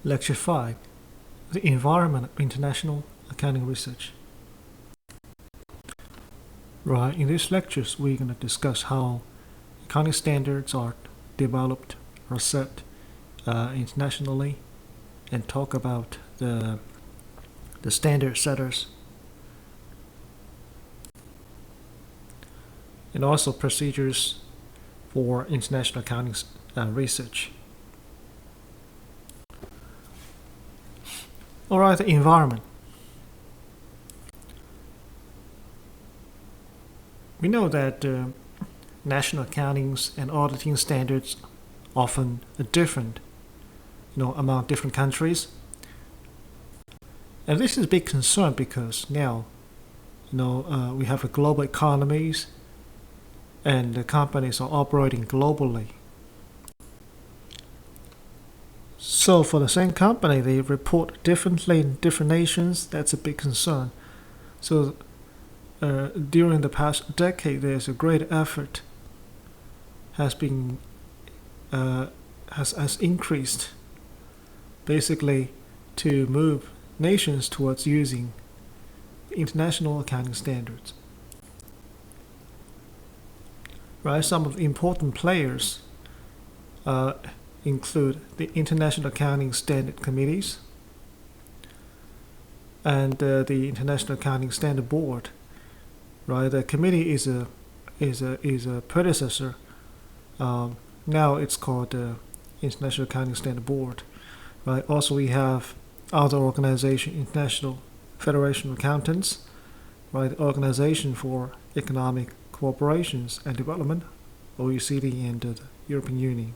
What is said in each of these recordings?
Lecture 5, The Environment of International Accounting Research. Right, in these lectures we're going to discuss how accounting standards are developed or set internationally, and talk about the standard setters, and also procedures for international accounting research. Alright, the environment. We know that national accountings and auditing standards often are different, among different countries. And this is a big concern because now, we have a global economies, and the companies are operating globally. So for the same company, they report differently in different nations. That's a big concern. So during the past decade, there's a great effort has increased, basically, to move nations towards using international accounting standards. Right, some of the important players include the International Accounting Standard Committees and the International Accounting Standard Board. Right, the committee is a predecessor. Now it's called the International Accounting Standard Board. Right. Also, we have other organization, International Federation of Accountants. Right, the Organization for Economic Cooperations and Development, OECD, and the European Union.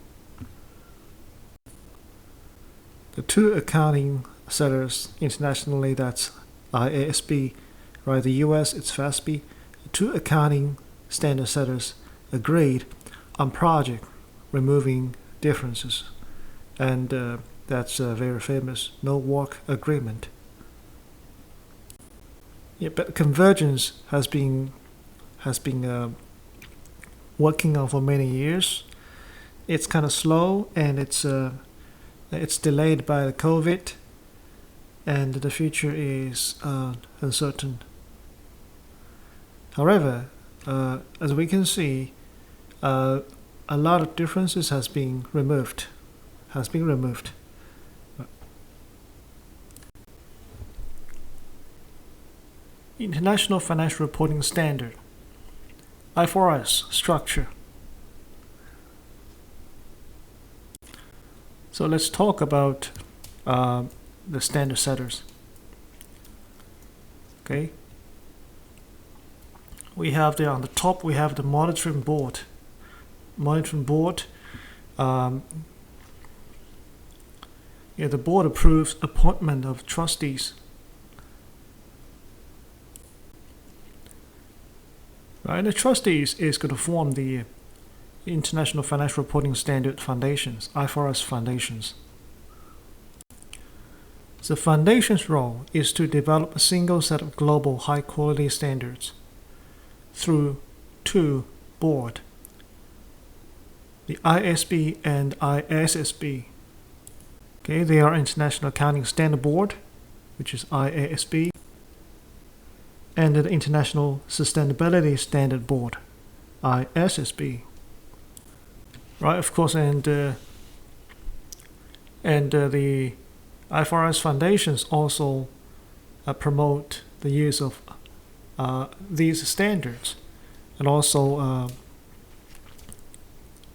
The two accounting setters internationally, that's IASB, right? The US, it's FASB. The two accounting standard setters agreed on project removing differences, and that's a very famous no work agreement. Yeah, but convergence has been working on for many years. It's kind of slow, and it's delayed by the COVID, and the future is uncertain. However, as we can see, a lot of differences has been removed. International Financial Reporting Standard, IFRS structure. So let's talk about the standard setters. Okay. We have on the top, we have the monitoring board. The board approves appointment of trustees. Right, the trustees is going to form the International Financial Reporting Standard Foundations, IFRS Foundations. The foundation's role is to develop a single set of global high-quality standards through two boards, the ISB and ISSB. Okay, they are International Accounting Standard Board, which is IASB, and the International Sustainability Standard Board, ISSB. Right, of course, and the IFRS foundations also promote the use of these standards, and also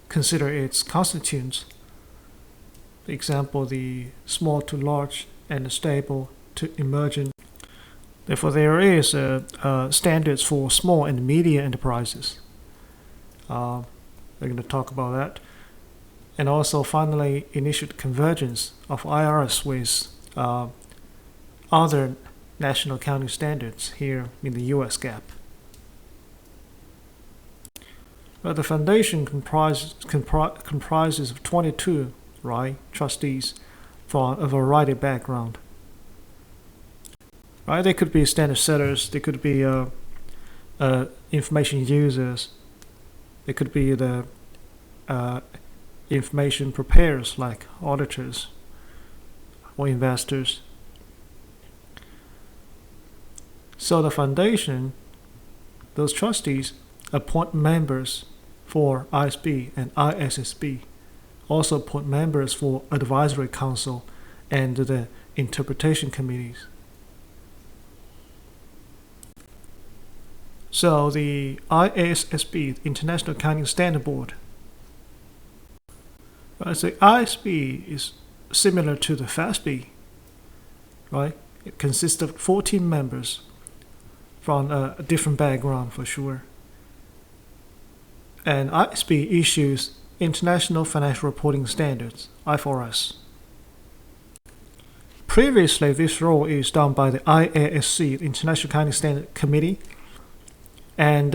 consider its constituents. For example, the small to large and stable to emerging. Therefore, there is standards for small and medium enterprises. We're going to talk about that. And also, finally, initiate convergence of IRS with other national accounting standards here in the US GAAP. But the foundation comprises of 22 trustees from a variety of background. Right, they could be standard setters, they could be information users, they could be the information preparers like auditors, or investors. So the foundation, those trustees, appoint members for ISB and ISSB, also appoint members for advisory council and the interpretation committees. So the IASB, International Accounting Standard Board, right? So ISB is similar to the FASB, right? It consists of 14 members from a different background for sure. And ISB issues International Financial Reporting Standards, IFRS. Previously, this role is done by the IASC, the International Accounting Standard Committee, and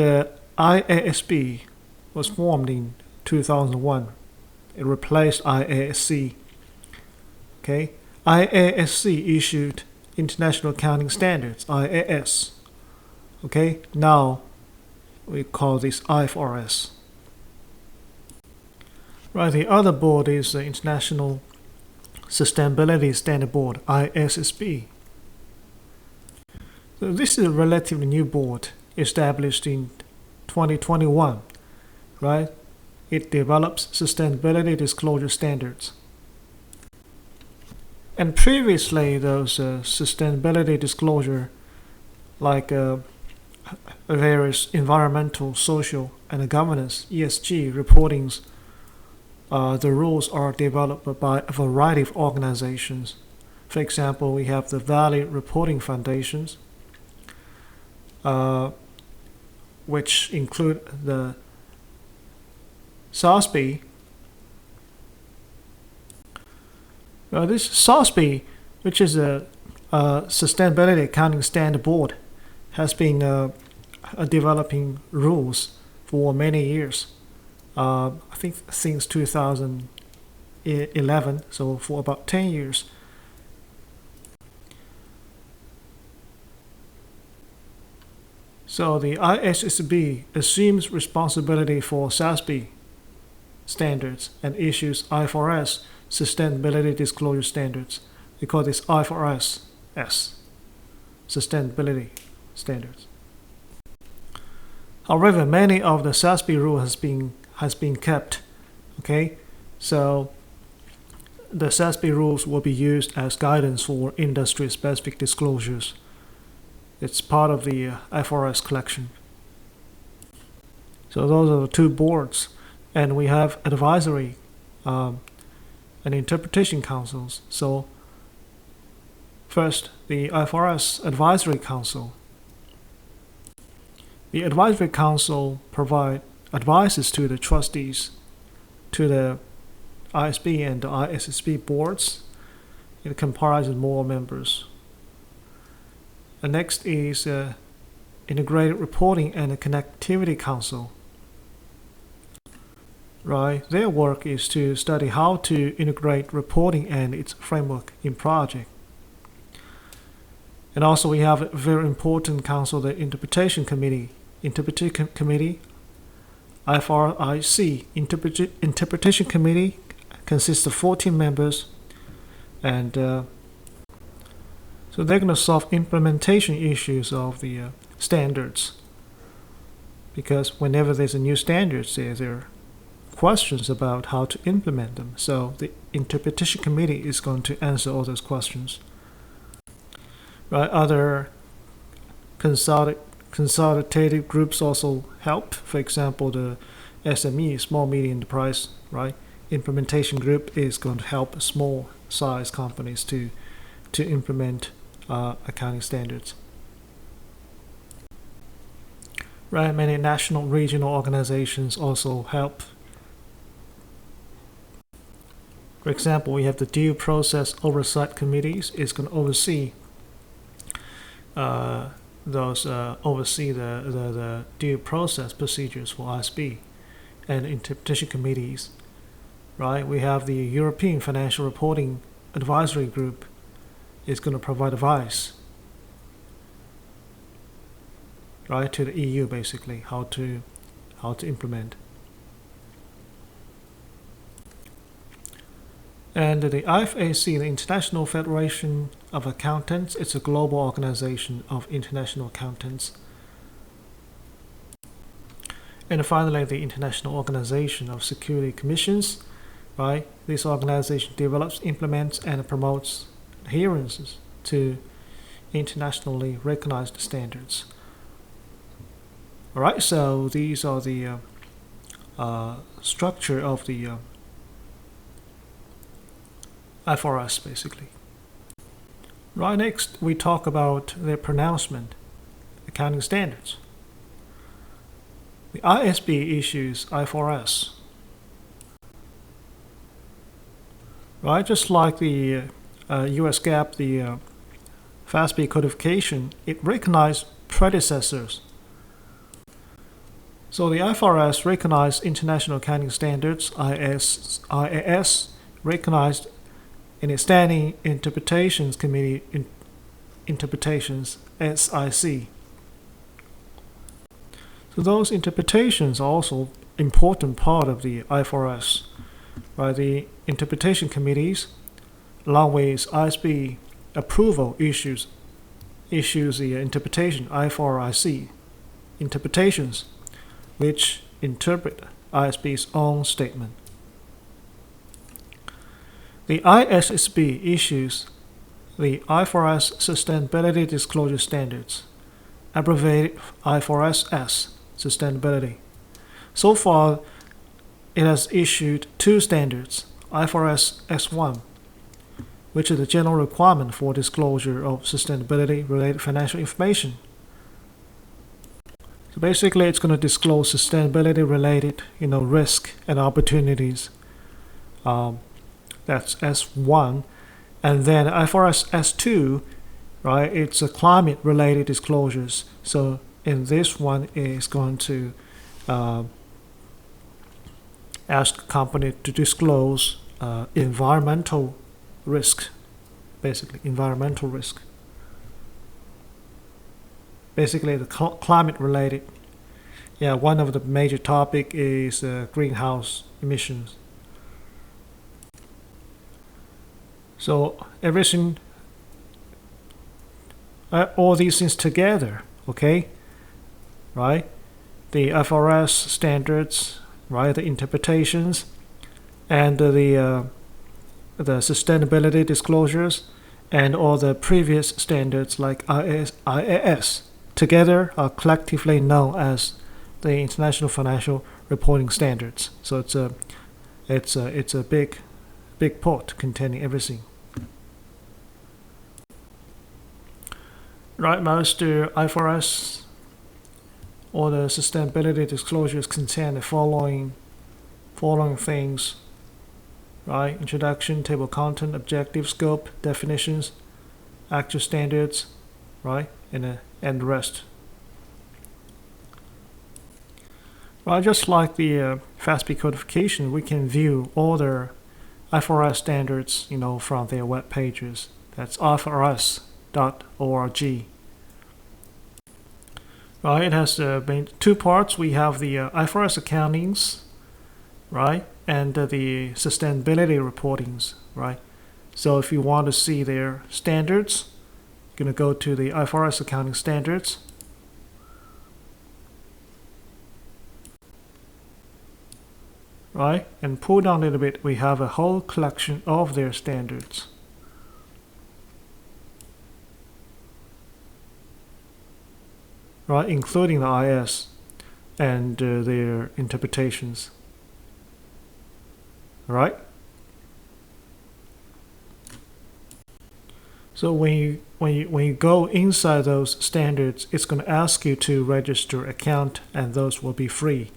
IASB was formed in 2001. It replaced IASC. Okay, IASC issued International Accounting Standards, IAS. Okay, now we call this IFRS. Right, the other board is the International Sustainability Standard Board, ISSB. So this is a relatively new board, established in 2021, right? It develops sustainability disclosure standards. And previously, those sustainability disclosure, like various environmental, social, and governance (ESG) reportings, the rules are developed by a variety of organizations. For example, we have the Valley Reporting Foundations, which include the SASB. This SASB, which is a Sustainability Accounting Standard Board, has been developing rules for many years. I think since 2011, so for about 10 years. So the ISSB assumes responsibility for SASB standards and issues IFRS sustainability disclosure standards. We call this IFRS S, sustainability standards. However, many of the SASB rule has been kept. Okay, so the SASB rules will be used as guidance for industry-specific disclosures. It's part of the IFRS collection. So those are the two boards, and we have advisory and interpretation councils. So first, the IFRS Advisory Council. The Advisory Council provide advices to the trustees, to the ISB and the ISSB boards. It comprises more members. The next is Integrated Reporting and the Connectivity Council. Right, their work is to study how to integrate reporting and its framework in project. And also we have a very important council, the Interpretation Committee. Interpretation Committee, IFRIC, Interpretation Committee consists of 14 members, and so they're going to solve implementation issues of the standards, because whenever there's a new standards, there are questions about how to implement them. So the Interpretation Committee is going to answer all those questions. Right, other consultative groups also help. For example, the SME, small medium enterprise, right? Implementation group is going to help small size companies to implement accounting standards. Right, many national, regional organizations also help. For example, we have the due process oversight committees. It's going to oversee the due process procedures for ISB and interpretation committees. Right, we have the European Financial Reporting Advisory Group. Is going to provide advice, right, to the EU, basically how to implement. And the IFAC, the International Federation of Accountants, it's a global organization of international accountants. And finally, the International Organization of Security Commissions, right? This organization develops, implements, and promotes adherence to internationally recognized standards. All right, so these are the structure of the IFRS, basically. Right, next we talk about the pronouncement, accounting standards. The ISB issues IFRS. Right, just like the US GAAP, the FASB codification, it recognized predecessors. So the IFRS recognized International Accounting Standards, IAS, recognized in its Standing Interpretations Committee Interpretations, SIC. So those interpretations are also important part of the IFRS. Right, the interpretation committees, along with ISB approval issues the interpretation IFRIC interpretations, which interpret ISB's own statement. The ISSB issues the IFRS Sustainability Disclosure Standards, abbreviated IFRS-S Sustainability. So far, it has issued two standards, IFRS S1, which is the general requirement for disclosure of sustainability-related financial information. So basically, it's going to disclose sustainability-related, risk and opportunities. That's S1, and then IFRS S2, right? It's a climate-related disclosures. So in this one, it's going to ask the company to disclose environmental risk, basically environmental risk. Basically, the climate-related. Yeah, one of the major topic is greenhouse emissions. So everything, all these things together, okay, right? The IFRS standards, right? The interpretations, and the sustainability disclosures, and all the previous standards like IAS together are collectively known as the International Financial Reporting Standards. So it's a big pot containing everything. Right, most IFRS or the sustainability disclosures contain the following things. Right, introduction, table content, objective, scope, definitions, actual standards, right, and the rest. Right, just like the FASB codification, we can view all the IFRS standards, from their web pages. That's ifrs.org. Right, it has two parts. We have the IFRS accountings, right, and the sustainability reportings, right. So if you want to see their standards, you're going to go to the IFRS accounting standards. Right, and pull down a little bit, we have a whole collection of their standards. Right, including the IS and their interpretations. Right. So when you go inside those standards, it's going to ask you to register account, and those will be free.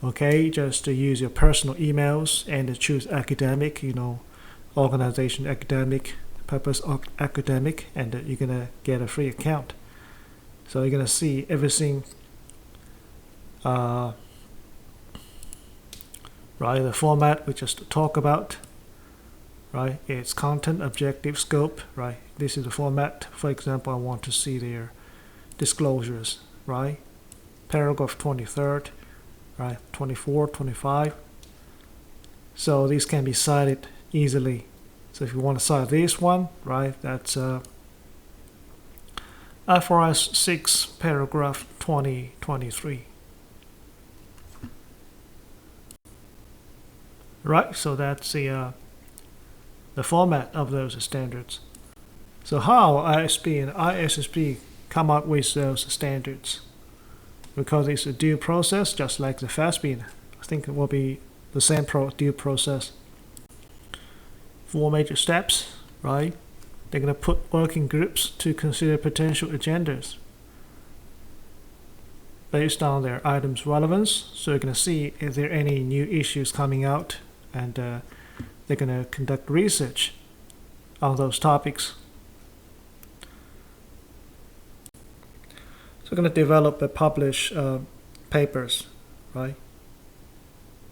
Okay, just to use your personal emails and choose academic, organization academic, purpose academic, and you're gonna get a free account. So you're gonna see everything. Right, the format we just talk about. Right, it's content, objective, scope. Right, this is the format. For example, I want to see their disclosures. Right, paragraph 23rd. Right, 24, 25. So these can be cited, easily. So if you want to cite this one, right, that's IFRS 6 paragraph 2023. Right, so that's the format of those standards. So how ISB and ISSB come up with those standards? Because it's a due process, just like the FASB. I think it will be the same due process. 4 major steps, right? They're going to put working groups to consider potential agendas based on their items' relevance. So you're going to see if there are any new issues coming out, and they're going to conduct research on those topics. So we're going to develop and publish papers, right?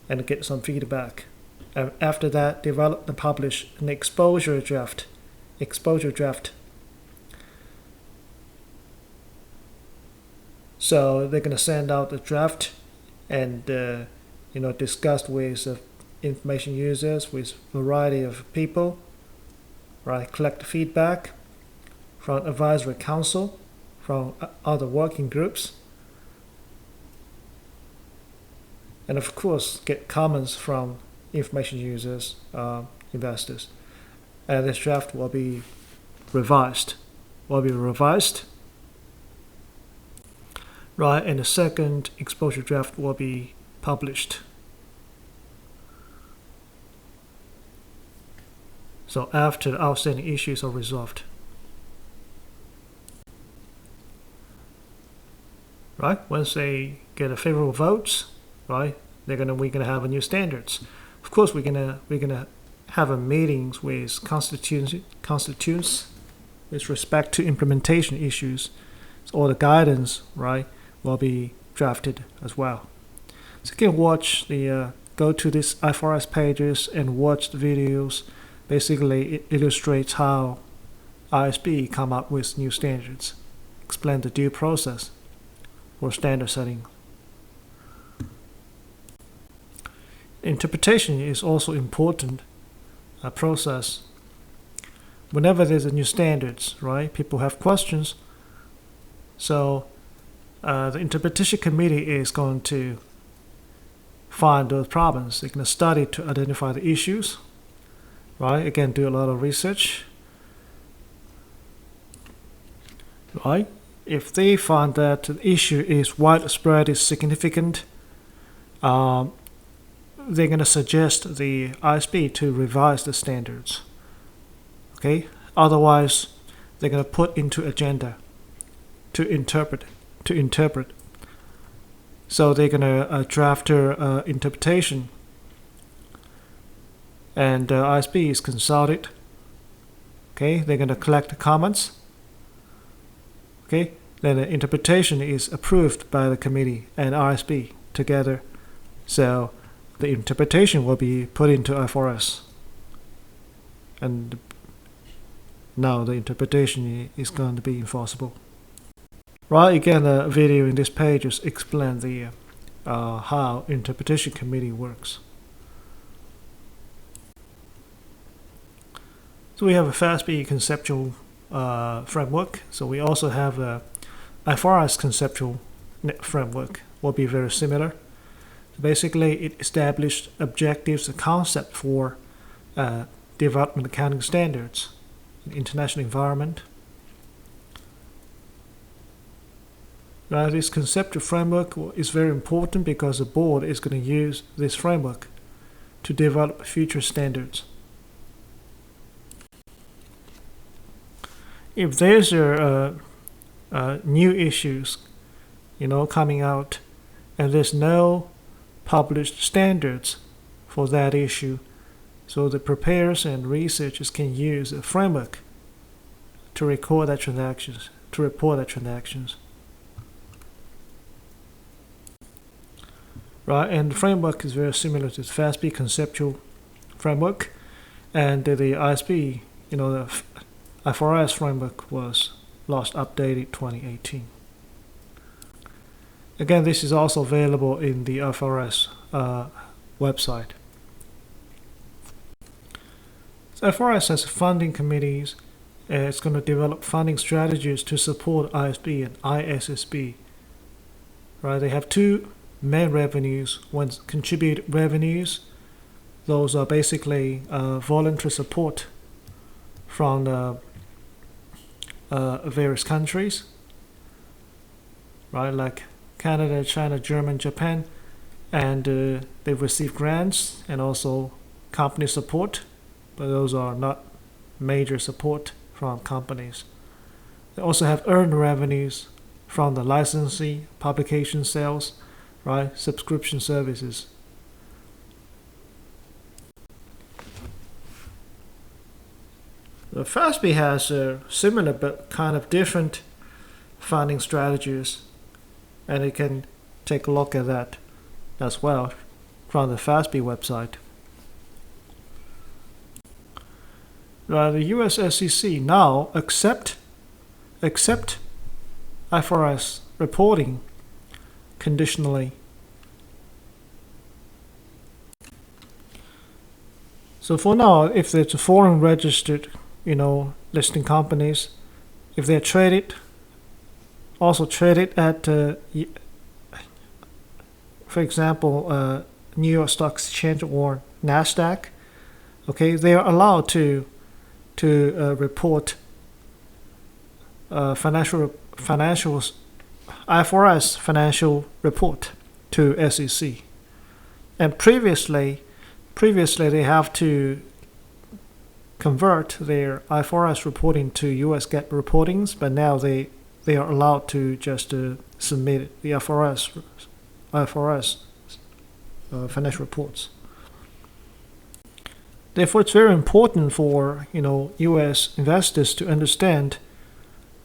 And get some feedback. And after that, develop and publish an exposure draft. So they're going to send out the draft and discuss with information users, with a variety of people, right? Collect feedback from advisory council, from other working groups, and of course get comments from information users, investors. And this draft will be revised. Right, and the second exposure draft will be published. So after the outstanding issues are resolved. Right, once they get a favorable votes, right, we're gonna have a new standards. Of course, we're gonna have a meetings with constituents with respect to implementation issues. So all the guidance, right, will be drafted as well. So you can watch go to these IFRS pages and watch the videos. Basically, it illustrates how ISB come up with new standards, explain the due process for standard setting. Interpretation is also important process. Whenever there's a new standards, right, people have questions. So the interpretation committee is going to find those problems. They're going to study to identify the issues, right? Again, do a lot of research, right? If they find that the issue is widespread, is significant, they're going to suggest the ISB to revise the standards. Okay. Otherwise, they're going to put into agenda to interpret. So they're going to draft their interpretation, and ISB is consulted. Okay. They're going to collect the comments. Okay. Then the interpretation is approved by the committee and ISB together. So the interpretation will be put into IFRS, and now the interpretation is going to be enforceable. Right, again, the video in this page just explains the how interpretation committee works. So we have a FASB conceptual framework. So we also have a IFRS conceptual framework. Will be very similar. Basically, it established objectives and concept for development accounting standards in international environment. Now, this conceptual framework is very important because the board is going to use this framework to develop future standards. If there's new issues, coming out, and there's no published standards for that issue, so the preparers and researchers can use a framework to report that transactions. Right, and the framework is very similar to the FASB conceptual framework, and the ISB, the IFRS framework was last updated 2018. Again, this is also available in the IFRS website. IFRS has funding committees. It's going to develop funding strategies to support ISB and ISSB. Right? They have two main revenues. One's contributed revenues. Those are basically voluntary support from the various countries, right? Like Canada, China, Germany, Japan, and they receive grants and also company support, but those are not major support from companies. They also have earned revenues from the licensing, publication sales, right? Subscription services. The FASB has a similar but kind of different funding strategies, and you can take a look at that as well from the FASB website. The US SEC now accept IFRS reporting conditionally. So for now, if there's a foreign registered listing companies, if they're traded at, for example, New York Stock Exchange or NASDAQ, okay, they are allowed to report IFRS financial report to SEC, and previously they have to convert their IFRS reporting to US GAAP reportings, but now they are allowed to just submit the IFRS financial reports. Therefore, it's very important for US investors to understand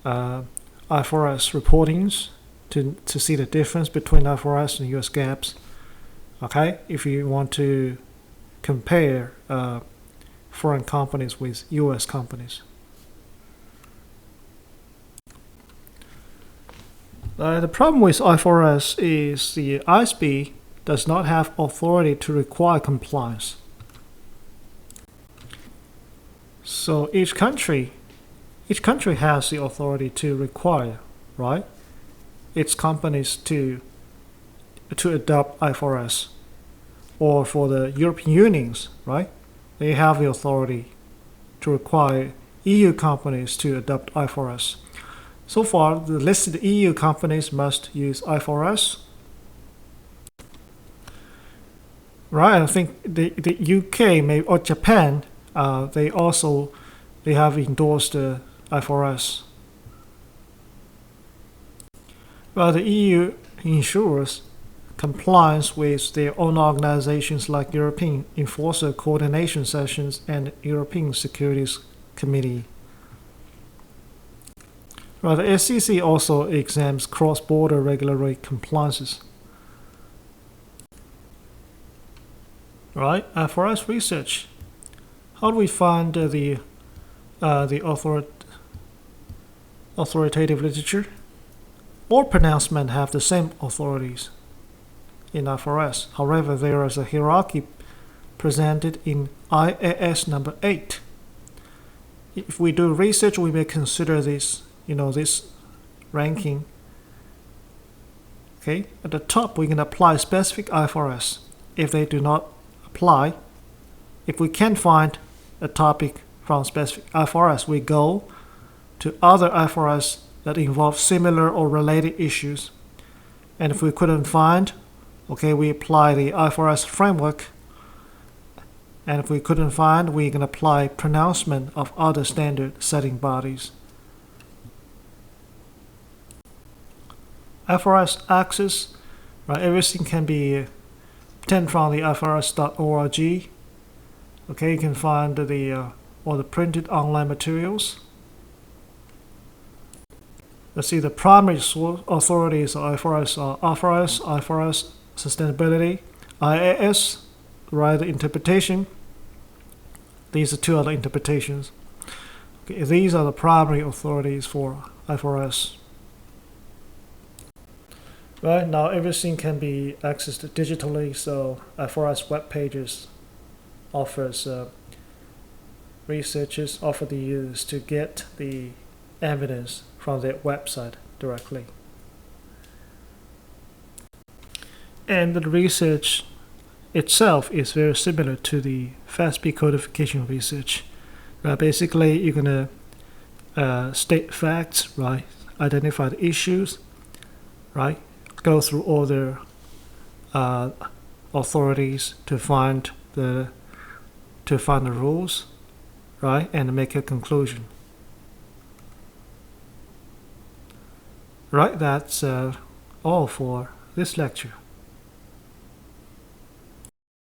IFRS reportings to see the difference between IFRS and US GAAPs. Okay, if you want to compare foreign companies with US companies. The problem with IFRS is the ISB does not have authority to require compliance. So each country has the authority to require, right, its companies to adopt IFRS. Or for the European unions, right, they have the authority to require EU companies to adopt IFRS. So far, the listed EU companies must use IFRS. Right, I think the UK or Japan, they have endorsed IFRS. Well, the EU ensures compliance with their own organizations like European Enforcer Coordination Sessions and European Securities Committee. Well, the SEC also examines cross-border regulatory compliances. Right, IFRS research. How do we find the authoritative literature? All pronouncements have the same authorities in IFRS. However, there is a hierarchy presented in IAS number 8. If we do research, we may consider this, this ranking. Okay, at the top, we can apply specific IFRS. If they do not apply, if we can't find a topic from specific IFRS, we go to other IFRS that involve similar or related issues. And if we couldn't find, okay, we apply the IFRS framework. And if we couldn't find, we can apply pronouncement of other standard setting bodies. IFRS access, right? Everything can be obtained from the ifrs.org. Okay, you can find all the printed online materials. Let's see, the primary authorities of IFRS are IFRS Sustainability, IAS, right, the interpretation. These are two other interpretations. Okay, these are the primary authorities for IFRS. Right, now everything can be accessed digitally, so IFRS web pages offers researchers often use to get the evidence from their website directly. And the research itself is very similar to the FASB codification research. Basically, you're going to state facts, right? Identify the issues, right? Go through all the authorities to find the rules, right? And make a conclusion. Right, that's all for this lecture.